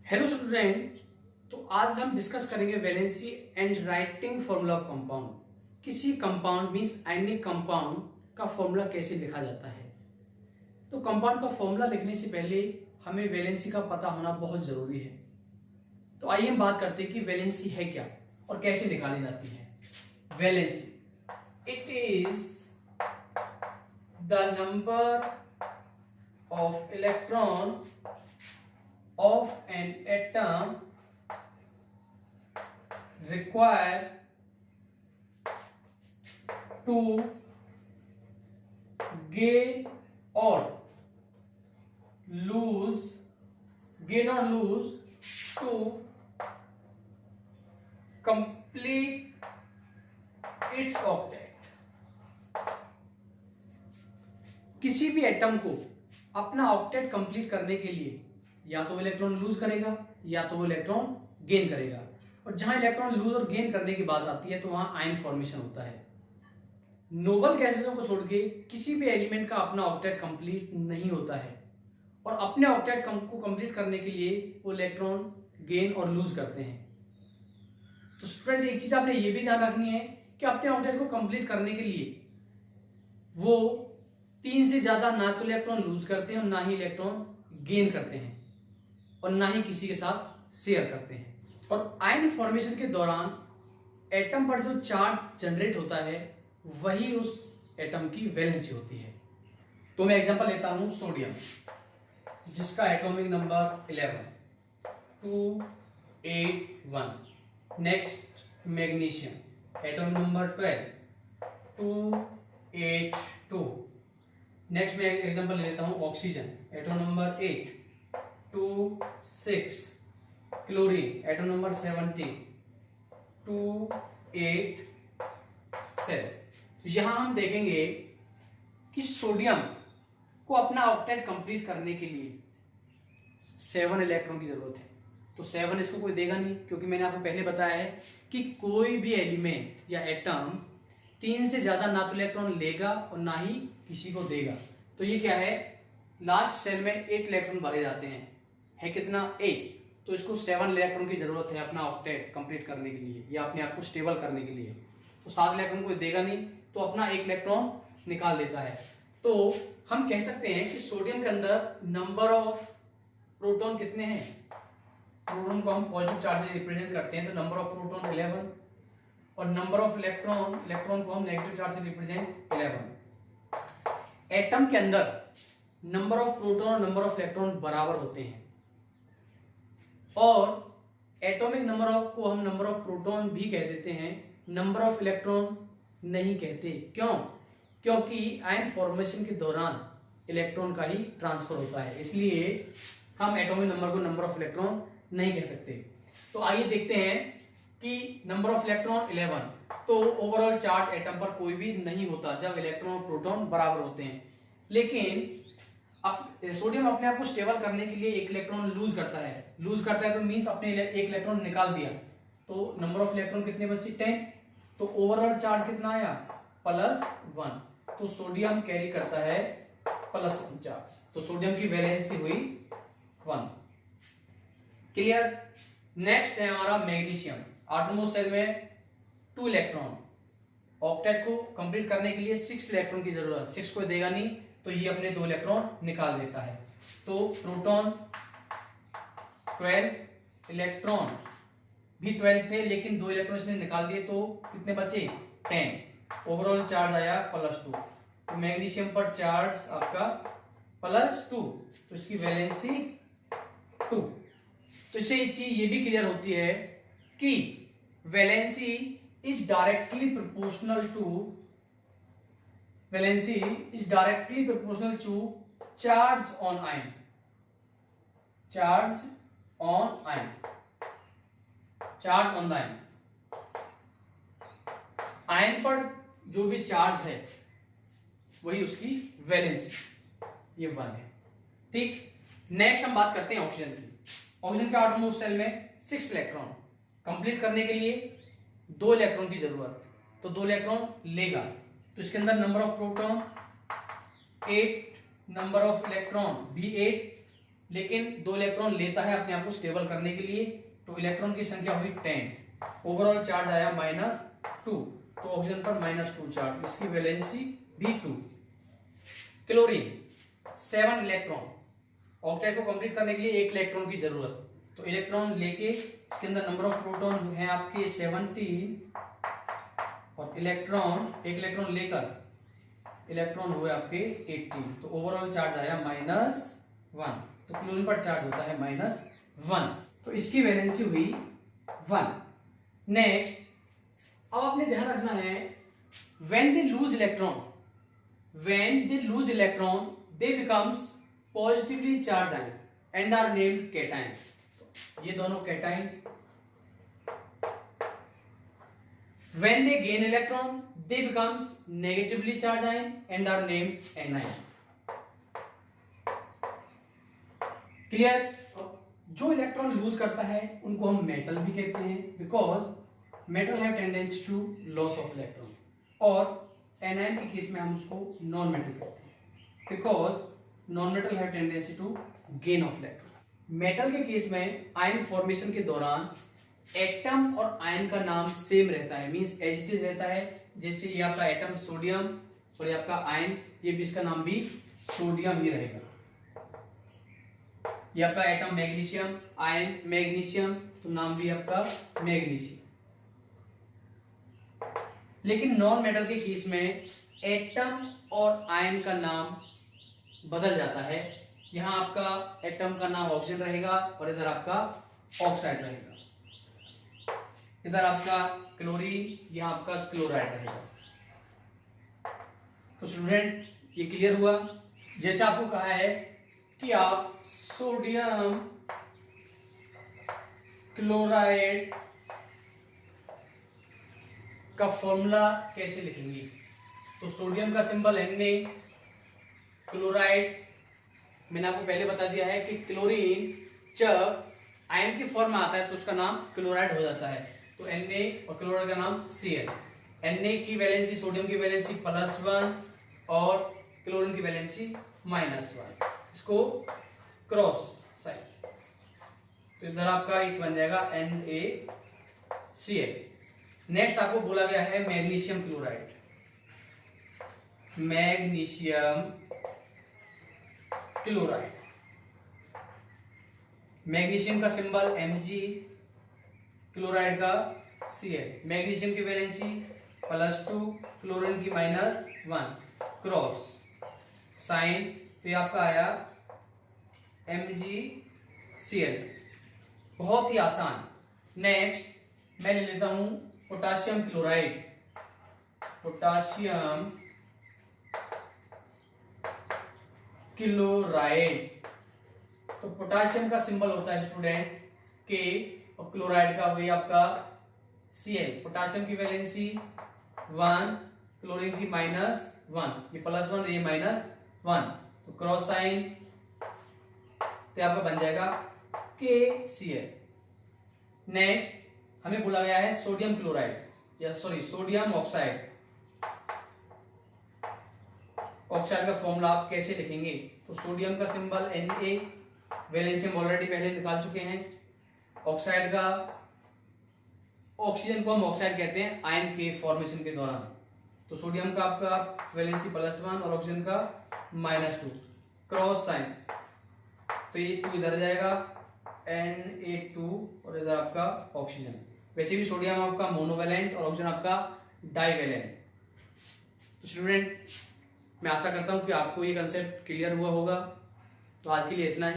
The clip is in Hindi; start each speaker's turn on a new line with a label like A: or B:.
A: Hello student. तो आज हम डिस्कस करेंगे valency and writing formula of compound. किसी कंपाउंड मींस आयनिक कंपाउंड का फॉर्मूला कैसे लिखा जाता है। तो कंपाउंड का फॉर्मूला लिखने से पहले हमें वैलेंसी का पता होना बहुत जरूरी है। तो आइए हम बात करते हैं कि वैलेंसी है क्या और कैसे निकाली जाती है। Valency it is the number of electron of an atom required to gain or lose to complete its octet। किसी भी एटम को अपना ऑक्टेट कंप्लीट करने के लिए या तो इलेक्ट्रॉन लूज करेगा या तो वो इलेक्ट्रॉन गेन करेगा। और जहां इलेक्ट्रॉन लूज और गेन करने की बात आती है तो वहां आयन फॉर्मेशन होता है। नोबल गैसेसों को छोड़ के किसी भी एलिमेंट का अपना ऑक्टेट कंप्लीट नहीं होता है और अपने ऑक्टेट को कंप्लीट करने के लिए वो इलेक्ट्रॉन गेन और लूज करते हैं। तो स्टूडेंट एक चीज आपने ये भी ध्यान रखनी है कि अपने ऑक्टेट को कंप्लीट करने के लिए वो 3 से ज्यादा ना तो इलेक्ट्रॉन लूज करते हैं और ना ही इलेक्ट्रॉन गेन करते हैं और ना ही किसी के साथ शेयर करते हैं। और आयन फॉर्मेशन के दौरान एटम पर जो चार्ज जनरेट होता है वही उस एटम की वैलेंसी होती है। तो मैं एग्जांपल लेता हूं सोडियम, जिसका atomic number 11 281। Next magnesium, atomic number 12 282। Next मैं एग्जांपल लेता हूं oxygen, atomic number 8 2 6। Chlorine, atom number 70 2 8 7। तो यहां हम देखेंगे कि सोडियम को अपना ऑक्टेट कंप्लीट करने के लिए 7 इलेक्ट्रॉन की जरूरत है। तो 7 इसको कोई देगा नहीं, क्योंकि मैंने आपको पहले बताया है कि कोई भी एलिमेंट या एटम 3 से ज्यादा ना तो इलेक्ट्रॉन लेगा और ना ही किसी को देगा। तो ये क्या है, लास्ट सेल में 8 इलेक्ट्रॉन भरे जाते हैं, है कितना 8। तो इसको 7 इलेक्ट्रॉन की जरूरत है अपना ऑक्टेट कंप्लीट करने के लिए या अपने आप को स्टेबल करने के लिए। तो 7 इलेक्ट्रॉन कोई देगा नहीं, तो अपना 1 इलेक्ट्रॉन निकाल देता है। तो हम कह सकते हैं कि सोडियम के अंदर नंबर ऑफ प्रोटॉन कितने हैं। प्रोटॉन को हम पॉजिटिव चार्ज से रिप्रेजेंट करते हैं, तो नंबर ऑफ प्रोटॉन 11 और नंबर ऑफ इलेक्ट्रॉन को हम नेगेटिव चार्ज से रिप्रेजेंट 11। एटम के अंदर नंबर ऑफ प्रोटॉन और नंबर ऑफ इलेक्ट्रॉन बराबर होते हैं और एटॉमिक नंबर ऑफ को हम नंबर ऑफ प्रोटॉन भी कह देते हैं, नंबर ऑफ इलेक्ट्रॉन नहीं कहते। क्यों? क्योंकि आयन फॉर्मेशन के दौरान इलेक्ट्रॉन का ही ट्रांसफर होता है, इसलिए हम एटॉमिक नंबर को नंबर ऑफ इलेक्ट्रॉन नहीं कह सकते। तो आइए देखते हैं कि नंबर ऑफ इलेक्ट्रॉन 11। तो ओवरऑल चार्ज एटम पर कोई भी नहीं होता जब इलेक्ट्रॉन और प्रोटॉन बराबर होते हैं। लेकिन अब सोडियम अपने आप को स्टेबल करने के लिए 1 इलेक्ट्रॉन लूज करता है तो मींस अपने 1 इलेक्ट्रॉन निकाल दिया, तो नंबर ऑफ इलेक्ट्रॉन कितने बचे 10। तो ओवरऑल चार्ज कितना आया +1। तो सोडियम कैरी करता है +1 चार्ज, तो सोडियम की वैलेंसी हुई 1। क्लियर। नेक्स्ट है हमारा मैग्नीशियम। एटमोस्ट सेल में 2 इलेक्ट्रॉन, ऑक्टेट को कंप्लीट करने के लिए 6 इलेक्ट्रॉन की जरूरत, 6 को देगा नहीं, तो ये अपने 2 इलेक्ट्रॉन निकाल देता है। तो प्रोटॉन 12, इलेक्ट्रॉन भी 12 थे, लेकिन 2 इलेक्ट्रॉन इसने निकाल दिए, तो कितने बचे 10। ओवरऑल चार्ज आया +2। तो मैग्नीशियम पर चार्ज आपका +2, तो इसकी वैलेंसी 2। तो इससे एक चीज ये भी क्लियर होती है कि valency is directly proportional to charge on ion. Charge on the ion, ion पर जो भी चार्ज है वही उसकी वैलेंसी, ये 1 है। ठीक। नेक्स्ट हम बात करते हैं ऑक्सीजन की। ऑक्सीजन के एटमोस्ट सेल में 6 इलेक्ट्रॉन, कंप्लीट करने के लिए 2 इलेक्ट्रॉन की जरूरत, तो 2 इलेक्ट्रॉन लेगा। तो इसके अंदर number of proton 8, number of electron भी 8, लेकिन 2 इलेक्ट्रॉन लेता है अपने आप को स्टेबल करने के लिए, तो इलेक्ट्रॉन की संख्या हुई 10, ओवरऑल चार्ज आया -2, तो ऑक्सीजन पर -2 चार्ज, इसकी वैलेंसी भी 2। क्लोरीन 7 इलेक्ट्रॉन, ऑक्टेट को कंप्लीट करने के लिए 1 इलेक्ट्रॉन की जरूरत, तो इलेक्ट्रॉन लेके इसके अंदर नंबर ऑफ प्रोटॉन है आपके 17 और एक इलेक्ट्रॉन लेकर इलेक्ट्रॉन हुए आपके 18, तो ओवरऑल चार्ज आया -1, तो क्लोरीन पर चार्ज होता है -1, तो इसकी वैलेंसी हुई 1। नेक्स्ट, अब आपने ध्यान रखना है when they lose electron they becomes positively charged ion and are named cation। ये दोनों cation. when they gain electron they becomes negatively charged ion and are named anion। Clear? जो इलेक्ट्रॉन लूज करता है उनको हम मेटल भी कहते हैं, because metal have tendency to loss of electron, और एनायन के केस में हम उसको नॉन मेटल कहते हैं, because non metal have tendency to gain of electron. Metal के केस में आयन फॉर्मेशन के दौरान एटम और आयन का नाम सेम रहता है, मींस एज इट इज रहता है। जैसे ये आपका एटम सोडियम और ये आपका आयन, ये भी इसका नाम भी सोडियम ही रहेगा। ये आपका एटम मैग्नीशियम, आयन मैग्नीशियम, तो नाम भी आपका मैग्नीशियम। लेकिन नॉन मेटल के केस में एटम और आयन का नाम बदल जाता है। यहां आपका एटम का नाम ऑक्सीजन रहेगा और इधर आपका ऑक्साइड रहेगा, इधर आपका क्लोरीन, यहां आपका क्लोराइड रहेगा। तो स्टूडेंट ये क्लियर हुआ? जैसे आपको कहा है कि आप सोडियम क्लोराइड का फॉर्मूला कैसे लिखेंगे, तो सोडियम का सिंबल Na, क्लोराइड मैंने आपको पहले बता दिया है कि क्लोरीन जब आयन की फॉर्म में आता है तो उसका नाम क्लोराइड हो जाता है, तो Na और क्लोराइड का नाम Cl। Na की वैलेंसी, सोडियम की वैलेंसी +1 और क्लोरीन की वैलेंसी -1, इसको क्रॉस साइन, तो इधर आपका एक बन जाएगा NaCl। नेक्स्ट आपको बोला गया है magnesium chloride, magnesium chloride, magnesium का सिंबल Mg, क्लोराइड का Cl। मैग्नीशियम की वैलेंसी +2, क्लोरीन की -1, क्रॉस साइन, तो ये आपका आया MgCl। बहुत ही आसान। नेक्स्ट मैं ले लेता हूं पोटाशियम क्लोराइड, पोटाशियम क्लोराइड, तो पोटाशियम का सिंबल होता है स्टूडेंट K और क्लोराइड का वही आपका Cl। पोटाशियम की वैलेंसी 1, क्लोरीन की -1, ये +1 ये -1, तो क्रॉस साइन, तो आपका बन जाएगा KCl। नेक्स्ट हमें बोला गया है सोडियम क्लोराइड, या सॉरी सोडियम ऑक्साइड, ऑक्साइड का फॉर्मूला आप कैसे लिखेंगे, तो सोडियम का सिंबल Na, वैलेंसी हम ऑलरेडी पहले निकाल चुके हैं। ऑक्साइड का, ऑक्सीजन को हम ऑक्साइड कहते हैं आयन के फॉर्मेशन के दौरान, तो सोडियम का आपका वैलेंसी +1 और ऑक्सीजन का -2, क्रॉस साइन, तो ये 2 इधर जाएगा Na2 और इधर आपका ऑक्सीजन। वैसे भी सोडियम आपका मोनोवैलेंट और ऑक्सीजन आपका डाइवैलेंट। तो स्टूडेंट मैं आशा करता हूं कि आपको ये कंसेप्ट क्लियर हुआ होगा। तो आज के लिए इतना ही।